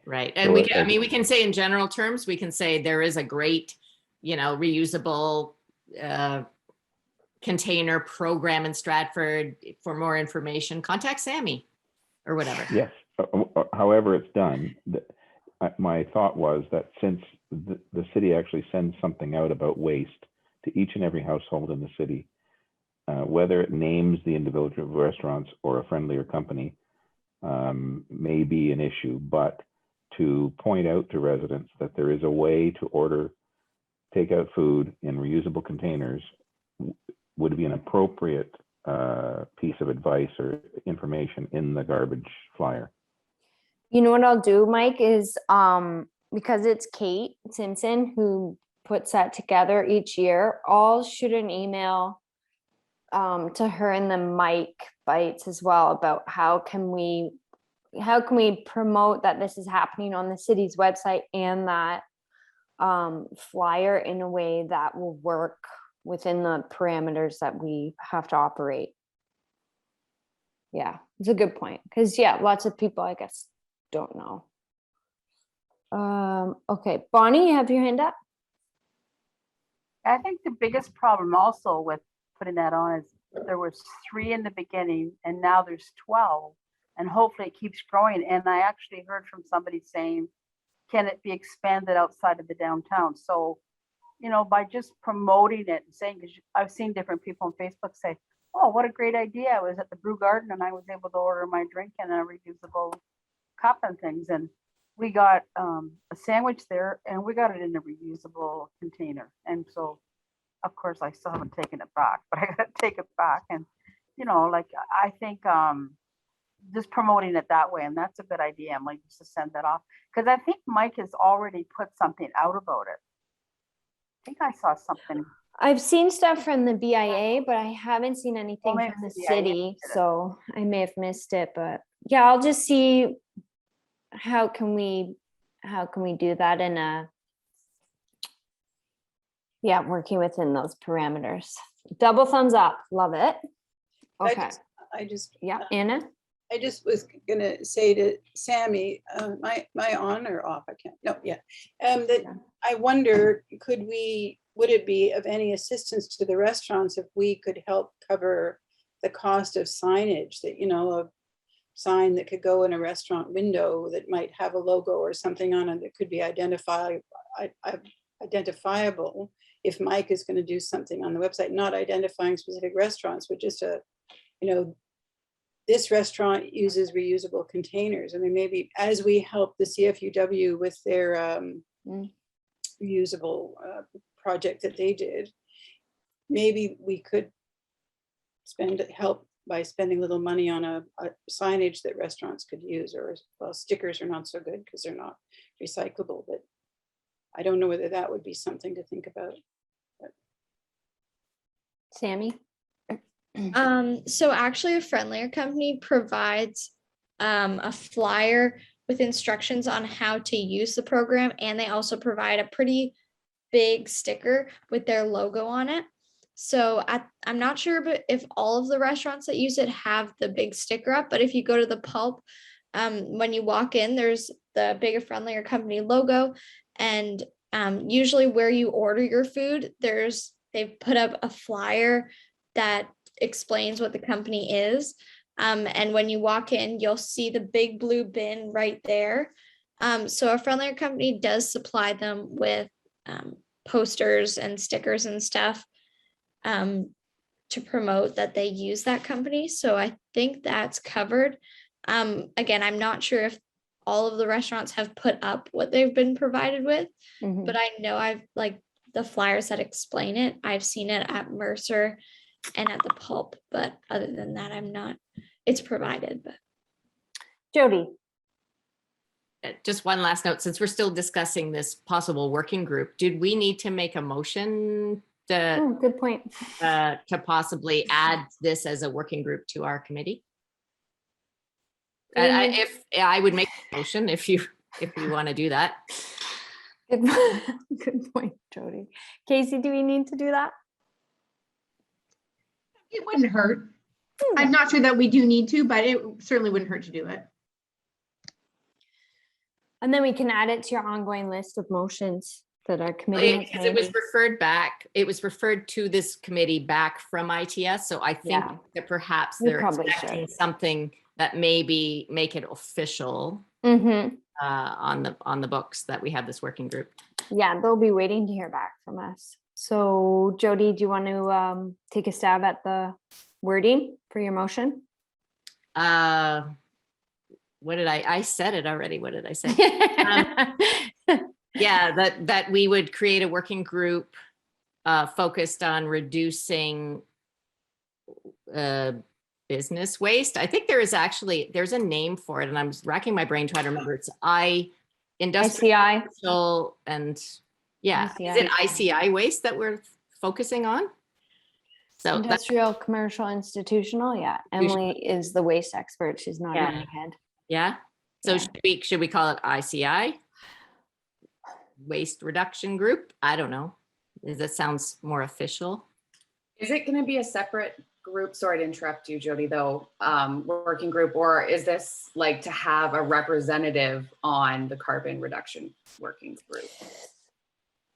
Right. And So we can, I as- mean, we can say in general terms, we can say there is a great, reusable container program in Stratford. For more information, contact Sammy or whatever. Yes, however it's done, my thought was that since the city actually sends something out about waste to each and every household in the city, whether it names the individual restaurants or a Friendlier Company may be an issue, but to point out to residents that there is a way to order takeout food in reusable containers would be an appropriate piece of advice or information in the garbage flyer. You know what I'll do, Mike, is because it's Kate Simpson who puts that together each year, I'll shoot an email to her in the Mike bites as well about how can we promote that this is happening on the city's website and that flyer in a way that will work within the parameters that we have to operate. Yeah, it's a good point. Because lots of people, I guess, don't know. Okay, Bonnie, you have your hand up? I think the biggest problem also with putting that on is there was 3 in the beginning and now there's 12, and hopefully it keeps growing. And I actually heard from somebody saying, can it be expanded outside of the downtown? So, by just promoting it and saying, because I've seen different people on Facebook say, oh, what a great idea. I was at the Brew Garden and I was able to order my drink in a reusable cup and things. And we got a sandwich there and we got it in a reusable container. And so, of course, I still haven't taken it back, but I got to take it back. And, I think just promoting it that way, and that's a good idea, Emily, just to send that off. Because I think Mike has already put something out about it. I think I saw something. I've seen stuff from the BIA, but I haven't seen anything maybe from the the BIA city, did it. so I may have missed it. But yeah, I'll just see how can we do that in a working within those parameters. Double thumbs up, love it. Okay, I just Anna. I just was gonna say to Sammy, my on or off, I can't, no, yeah. That I wonder, would it be of any assistance to the restaurants if we could help cover the cost of signage that, a sign that could go in a restaurant window that might have a logo or something on it that could be identifiable if Mike is going to do something on the website, not identifying specific restaurants, but just this restaurant uses reusable containers. I mean, maybe as we help the CFUW with their reusable project that they did, maybe we could help by spending a little money on a signage that restaurants could use, or stickers are not so good because they're not recyclable, but I don't know whether that would be something to think about. But. Sammy. So actually a Friendlier Company provides a flyer with instructions on how to use the program, and they also provide a pretty big sticker with their logo on it. So I'm not sure but if all of the restaurants that use it have the big sticker up, but if you go to the Pulp, when you walk in, there's the big Friendlier Company logo, and usually where you order your food, they've put up a flyer that explains what the company is. And when you walk in, you'll see the big blue bin right there. So a Friendlier Company does supply them with posters and stickers and stuff to promote that they use that company. So I think that's covered. Again, I'm not sure if all of the restaurants have put up what they've been provided with, but I know I've the flyers that explain it. I've seen it at Mercer and at the Pulp, but other than that, it's provided. But Jody. Just one last note, since we're still discussing this possible working group, did we need to make a motion Good point. to possibly add this as a working group to our committee? I would make a motion if you want to do that. Good, good point, Jody. Casey, do we need to do that? It wouldn't hurt. I'm not sure that we do need to, but it certainly wouldn't hurt to do it. And then we can add it to your ongoing list of motions that our committee has Because it was made. referred back, it was referred to this committee back from ITS. So I think Yeah. that perhaps We they're probably expecting should. something that maybe make it official Mhm. on the books that we have this working group. Yeah, they'll be waiting to hear back from us. So Jody, do you want to take a stab at the wording for your motion? What did I said it already. What did I say? Yeah, that we would create a working group focused on reducing business waste. I think there's a name for it, and I'm racking my brain trying to remember. It's ICI. industrial and yeah, is it ICI waste that we're focusing on? So that's Industrial, commercial, institutional. Yeah, Emily is the waste expert. She's not Yeah. in my head. yeah. So Yeah. should we call it ICI? Waste reduction group? I don't know. That sounds more official. Is it going to be a separate group? Sorry to interrupt you, Jody, though, working group, or is this like to have a representative on the carbon reduction working group?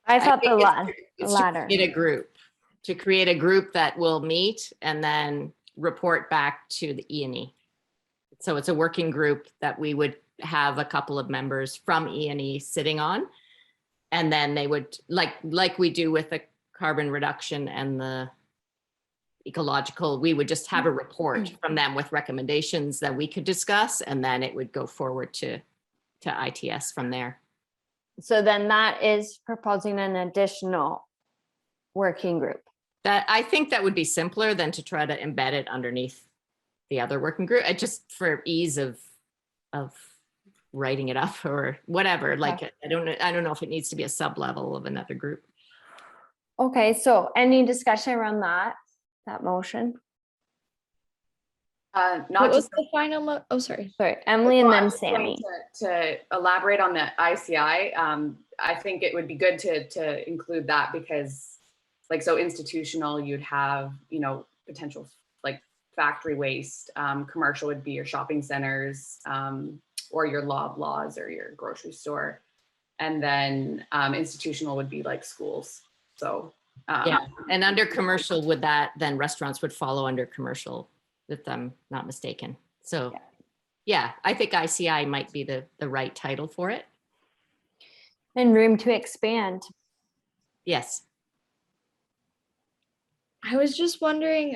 I thought the It's latter. to create a group that will meet and then report back to the E&E. So it's a working group that we would have a couple of members from E&E sitting on. And then they would, like we do with the carbon reduction and the ecological, we would just have a report from them with recommendations that we could discuss, and then it would go forward to ITS from there. So then that is proposing an additional working group. That I think that would be simpler than to try to embed it underneath the other working group, just for ease of writing it up or whatever. Like, I don't know if it needs to be a sub level of another group. Okay, so any discussion around that motion? Not What was just the final oh, sorry. Sorry, Emily and Well, I then just wanted Sammy. To elaborate on the ICI, I think it would be good to include that because, like, so institutional, you'd have, potential like factory waste. Commercial would be your shopping centers, or your laws or your grocery store, and then institutional would be like schools. So Yeah, and under commercial, would that then restaurants would follow under commercial, if I'm not mistaken. So yeah, I think ICI might be the right title for it. And room to expand. Yes. I was just wondering,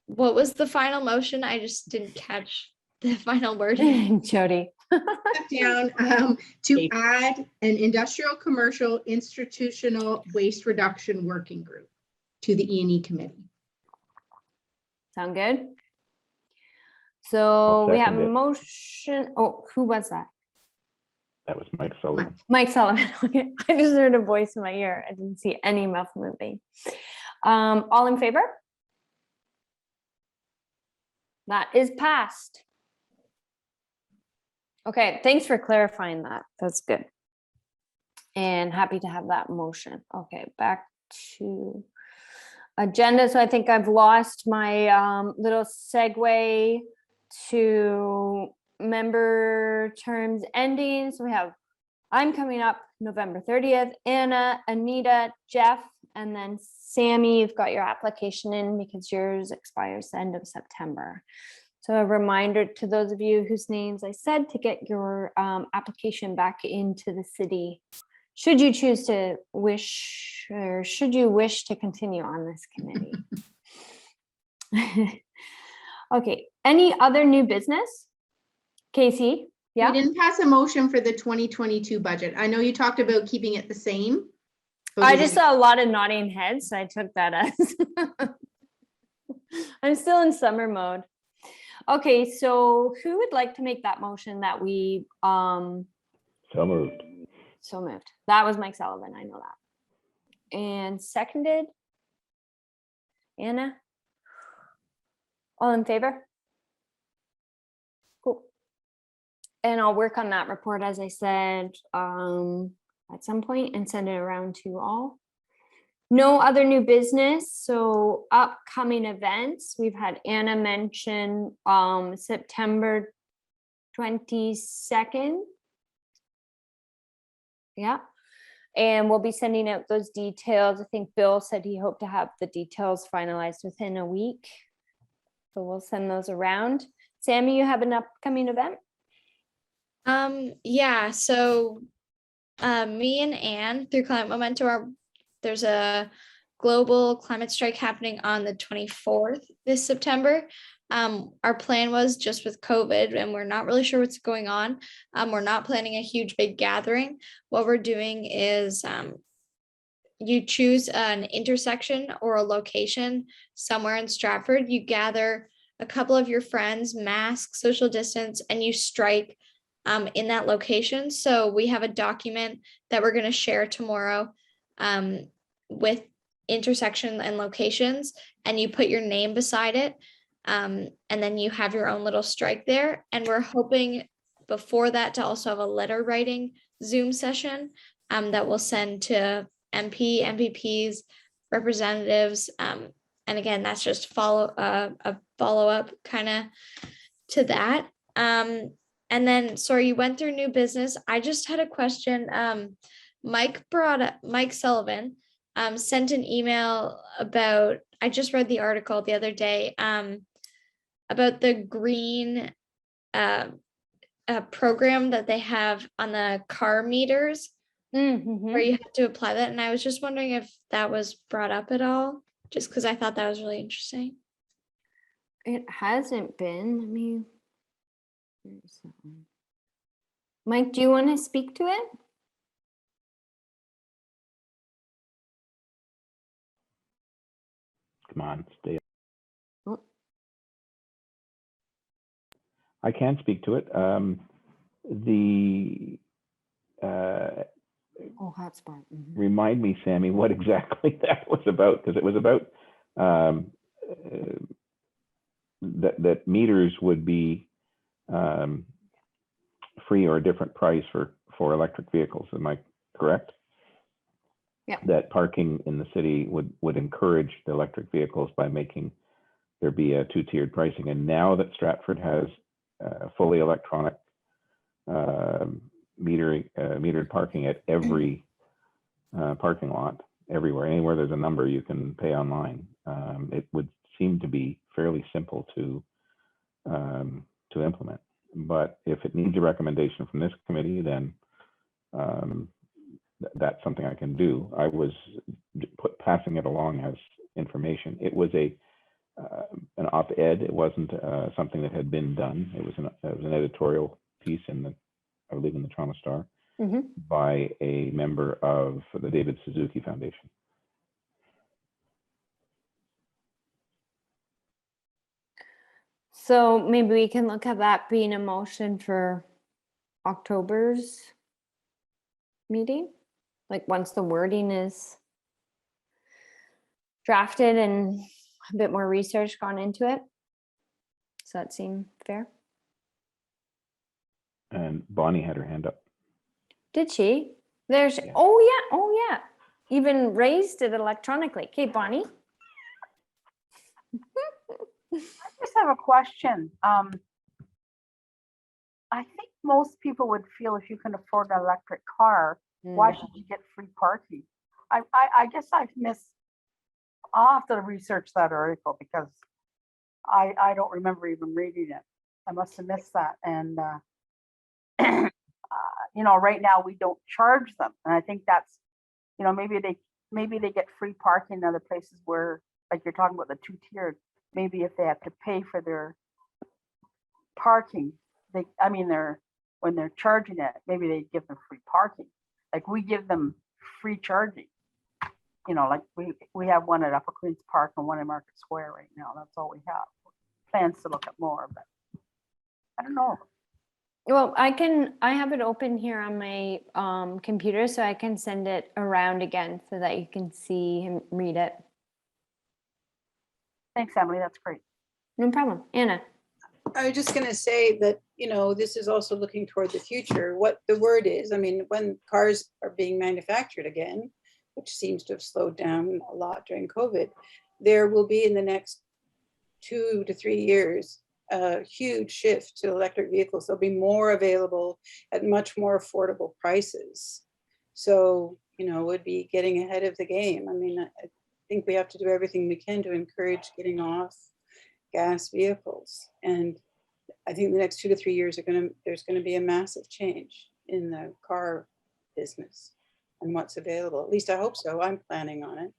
what was the final motion? I just didn't catch the final wording. Jody. Down to add an industrial, commercial, institutional waste reduction working group to the E&E committee. Sound good? So we have second a it. motion. Oh, who was that? That was Mike Sullivan. Mike Sullivan. Okay. I just heard a voice in my ear. I didn't see any mouth moving. All in favor? That is passed. Okay, thanks for clarifying that. That's good. And happy to have that motion. Okay, back to agenda. So I think I've lost my little segue to member terms ending. So we have, I'm coming up November 30th, Anna, Anita, Jeff, and then Sammy, you've got your application in because yours expires the end of September. So a reminder to those of you whose names I said to get your application back into the city. Should you choose to wish, or should you wish to continue on this committee? Okay, any other new business? Casey, yeah? We didn't pass a motion for the 2022 budget. I know you talked about keeping it the same. but I we just didn't- saw a lot of nodding heads, so I took that as I'm still in summer mode. Okay, so who would like to make that motion that we So moved. so moved? That was Mike Sullivan, I know that. And seconded? Anna? All in favor? Cool. And I'll work on that report, as I said. at some point and send it around to all. No other new business. So upcoming events, we've had Anna mention September 22nd. Yeah. And we'll be sending out those details. I think Bill said he hoped to have the details finalized within a week. So we'll send those around. Sammy, you have an upcoming event? Yeah, so me and Anne through Climate Momentum there's a global climate strike happening on the 24th this September. Our plan was just with COVID, and we're not really sure what's going on. We're not planning a huge big gathering. What we're doing is you choose an intersection or a location somewhere in Stratford. You gather a couple of your friends, mask, social distance, and you strike in that location. So we have a document that we're going to share tomorrow with intersection and locations, and you put your name beside it. And then you have your own little strike there. And we're hoping before that to also have a letter writing Zoom session that we'll send to MPPs, representatives. And again, that's just a follow-up kind of to that. And then, sorry, you went through new business. I just had a question. Mike Sullivan sent an email about, I just read the article the other day about the green program that they have on the car meters where you have to apply that. And I was just wondering if that was brought up at all, just because I thought that was really interesting. It hasn't been. Let me. Where's that one? Mike, do you want to speak to it? Come on, stay. Oh. I can speak to it. Oh, hotspot. Remind me, Sammy, what exactly that was about, because it was about that meters would be free or a different price for electric vehicles. Am I correct? Yeah. That parking in the city would encourage the electric vehicles by making there be a two-tiered pricing. And now that Stratford has fully electronic metered parking at every parking lot, everywhere, anywhere there's a number you can pay online, it would seem to be fairly simple to implement. But if it needs a recommendation from this committee, then that's something I can do. I was passing it along as information. It was an op-ed. It wasn't something that had been done. It was an editorial piece I believe in the Toronto Star by a member of the David Suzuki Foundation. So maybe we can look at that being a motion for October's meeting, like once the wording is drafted and a bit more research gone into it. Does that seem fair? And Bonnie had her hand up. Did she? There's, Yeah. Oh yeah. Even raised it electronically. Okay, Bonnie. I just have a question. I think most people would feel if you can afford an electric car, why should you get free parking? I guess I'll have to research that article because I don't remember even reading it. I must have missed that. And right now we don't charge them, and I think that's, maybe they get free parking in other places where, like you're talking about the two-tiered. Maybe if they have to pay for their parking, when they're charging it, maybe they give them free parking. Like we give them free charging. Like we have one at Upper Queens Park and one in Market Square right now. That's all we have. Plans to look at more, but I don't know. Well, I have it open here on my computer, so I can send it around again so that you can see and read it. Thanks, Emily. That's great. No problem. Anna. I was just gonna say that, this is also looking toward the future, what the word is. I mean, when cars are being manufactured again, which seems to have slowed down a lot during COVID, there will be in the next 2 to 3 years, a huge shift to electric vehicles. There'll be more available at much more affordable prices. So, would be getting ahead of the game. I mean, I think we have to do everything we can to encourage getting off gas vehicles. And I think the next 2 to 3 years there's gonna be a massive change in the car business and what's available. At least I hope so. I'm planning on it.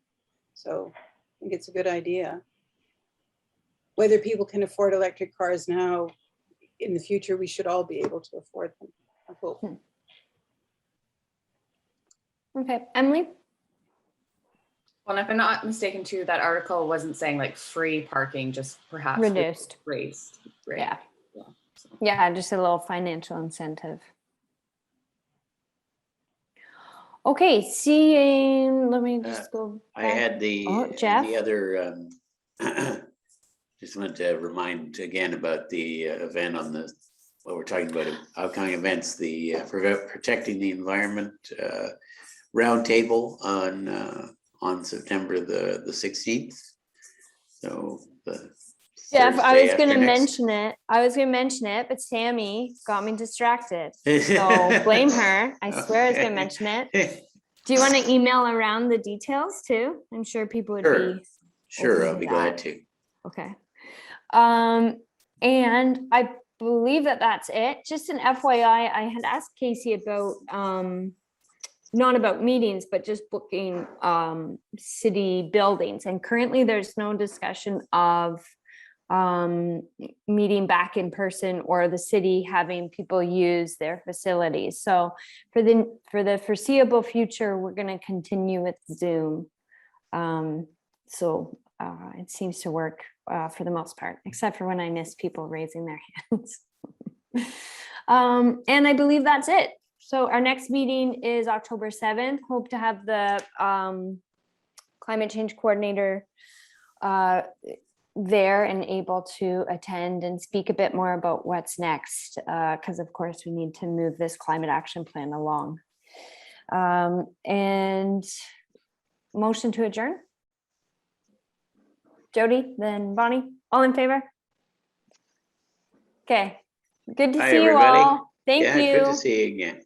So I think it's a good idea. Whether people can afford electric cars now, in the future, we should all be able to afford them, I hope. Okay, Emily? Well, and if I'm not mistaken too, that article wasn't saying like free parking, just perhaps Reduced. raised. Right? Yeah. So. Yeah, just a little financial incentive. Okay, let me just go. I had the Jeff? the other just wanted to remind again about the event on what we're talking about, upcoming events, the protecting the environment roundtable on September the 16th. So Jeff, I was going to next. mention it, but Sammy got me distracted. So blame her. I swear I was going to mention it. Do you want to email around the details too? I'm sure people would be. Sure, open I'll to be that. glad to. Okay. And I believe that's it. Just an FYI, I had asked Casey about not about meetings, but just booking city buildings. And currently there's no discussion of meeting back in person or the city having people use their facilities. So for the foreseeable future, we're going to continue with Zoom. So it seems to work for the most part, except for when I miss people raising their hands. And I believe that's it. So our next meeting is October 7th. Hope to have the climate change coordinator there and able to attend and speak a bit more about what's next, because of course we need to move this climate action plan along. And motion to adjourn. Jody, then Bonnie, all in favor? Okay, good to Hi, see everybody. you all. Thank you. Good to see you again.